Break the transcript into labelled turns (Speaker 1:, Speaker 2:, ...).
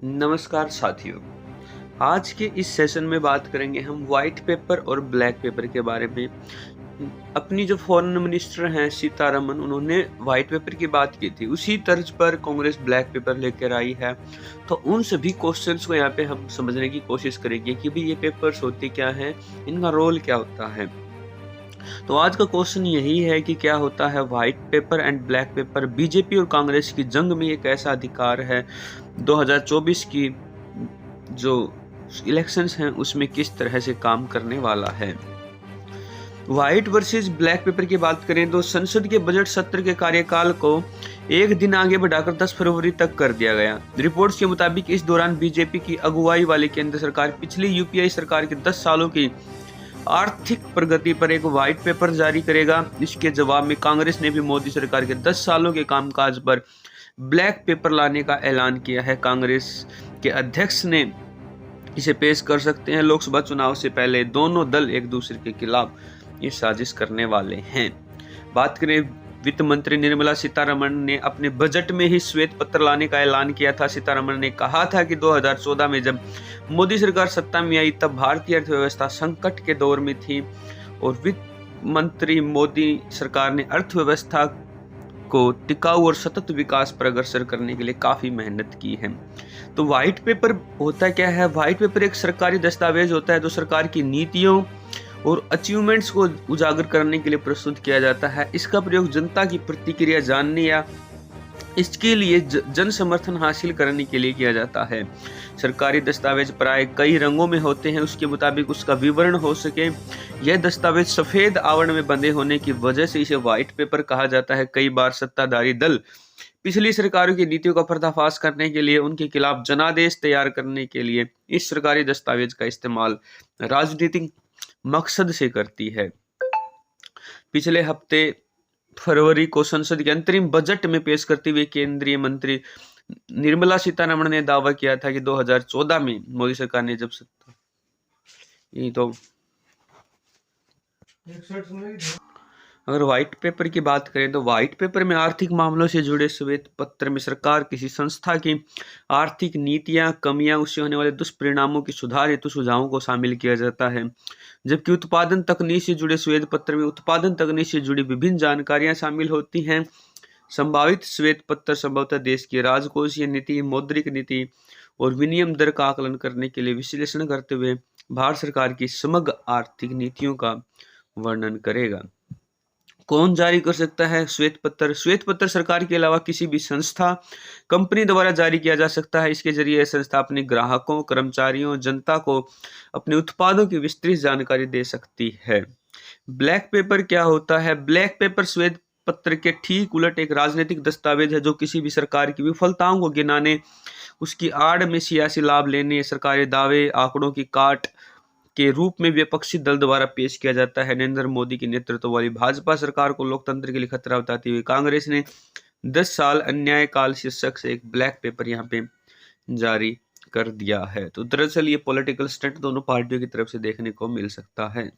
Speaker 1: नमस्कार साथियों। आज के इस सेशन में बात करेंगे हम व्हाइट पेपर और ब्लैक पेपर के बारे में। अपनी जो फॉरेन मिनिस्टर हैं सीतारमन, उन्होंने व्हाइट पेपर की बात की थी, उसी तर्ज पर कांग्रेस ब्लैक पेपर लेकर आई है। तो उन सभी क्वेश्चंस को यहाँ पे हम समझने की कोशिश करेंगे कि भाई ये पेपर्स होते क्या हैं, इनका रोल क्या होता है। तो आज का क्वेश्चन यही है कि क्या होता है white paper and black pepper. BJP और कांग्रेस की जंग में एक ऐसा अधिकार है 2024 की जो इलेक्शंस हैं उसमें किस तरह से काम करने वाला है। व्हाइट वर्सेस ब्लैक पेपर की बात करें तो संसद के बजट सत्र के कार्यकाल को एक दिन आगे बढ़ाकर 10 फरवरी तक कर दिया गया। रिपोर्ट्स के मुताबिक इस दौरान बीजेपी की अगुवाई वाली केंद्र सरकार पिछली यूपीआई सरकार के 10 सालों की आर्थिक प्रगति पर एक व्हाइट पेपर जारी करेगा। इसके जवाब में कांग्रेस ने भी मोदी सरकार के 10 सालों के कामकाज पर ब्लैक पेपर लाने का ऐलान किया है। कांग्रेस के अध्यक्ष ने इसे पेश कर सकते हैं। लोकसभा चुनाव से पहले दोनों दल एक दूसरे के खिलाफ ये साजिश करने वाले हैं। बात करें वित्त मंत्री निर्मला सीतारमण ने अपने बजट में ही श्वेत पत्र लाने का ऐलान किया था। सीतारमण ने कहा था कि 2014 में जब मोदी सरकार सत्ता में आई तब भारतीय अर्थव्यवस्था संकट के दौर में थी और वित्त मंत्री मोदी सरकार ने अर्थव्यवस्था को टिकाऊ और सतत विकास पर अग्रसर करने के लिए काफी मेहनत की है। तो व्हाइट पेपर होता क्या है? व्हाइट पेपर एक सरकारी दस्तावेज होता है जो सरकार की नीतियों और अचीवमेंट्स को उजागर करने के लिए प्रस्तुत किया जाता है। इसका प्रयोग जनता की प्रतिक्रिया जानने या इसके लिए जन समर्थन हासिल करने के लिए किया जाता है। सरकारी दस्तावेज प्राय कई रंगों में होते हैं, उसके मुताबिक उसका विवरण हो सके। यह दस्तावेज सफेद आवरण में बंधे होने की वजह से इसे व्हाइट पेपर कहा जाता है। कई बार सत्ताधारी दल पिछली सरकारों की नीतियों का पर्दाफाश करने के लिए उनके खिलाफ जनादेश तैयार करने के लिए इस सरकारी दस्तावेज का इस्तेमाल राजनीतिक मकसद से करती है। पिछले हफ्ते फरवरी को संसद के अंतरिम बजट में पेश करते हुए केंद्रीय मंत्री निर्मला सीतारमण ने दावा किया था कि 2014 में मोदी सरकार ने जब सत्ता ये तो अगर व्हाइट पेपर की बात करें तो व्हाइट पेपर में आर्थिक मामलों से जुड़े श्वेत पत्र में सरकार किसी संस्था की आर्थिक नीतियां, कमियां, उससे होने वाले दुष्परिणामों की सुधार हेतु सुझावों को शामिल किया जाता है। जबकि उत्पादन तकनीक से जुड़े श्वेत पत्र में उत्पादन तकनीक से जुड़ी विभिन्न जानकारियां शामिल होती हैं। संभावित श्वेत पत्र संभवतः देश की राजकोषीय नीति, मौद्रिक नीति और विनिमय दर का आकलन करने के लिए विश्लेषण करते हुए भारत सरकार की समग्र आर्थिक नीतियों का वर्णन करेगा। कौन जारी कर सकता है श्वेत पत्र? श्वेत पत्र सरकार के अलावा किसी भी संस्था, कंपनी द्वारा जारी किया जा सकता है। इसके जरिए संस्था अपने ग्राहकों, कर्मचारियों, जनता को अपने उत्पादों की विस्तृत जानकारी दे सकती है। ब्लैक पेपर क्या होता है? ब्लैक पेपर श्वेत पत्र के ठीक उलट एक राजनीतिक दस्तावेज है जो किसी भी सरकार की विफलताओं को गिनाने, उसकी आड़ में सियासी लाभ लेने, सरकारी दावे, आंकड़ों की काट के रूप में विपक्षी दल द्वारा पेश किया जाता है। नरेंद्र मोदी की नेतृत्व वाली भाजपा सरकार को लोकतंत्र के लिए खतरा बताते हुए कांग्रेस ने 10 साल अन्याय काल शीर्षक से एक ब्लैक पेपर यहाँ पे जारी कर दिया है। तो दरअसल ये पॉलिटिकल स्टंट दोनों पार्टियों की तरफ से देखने को मिल सकता है।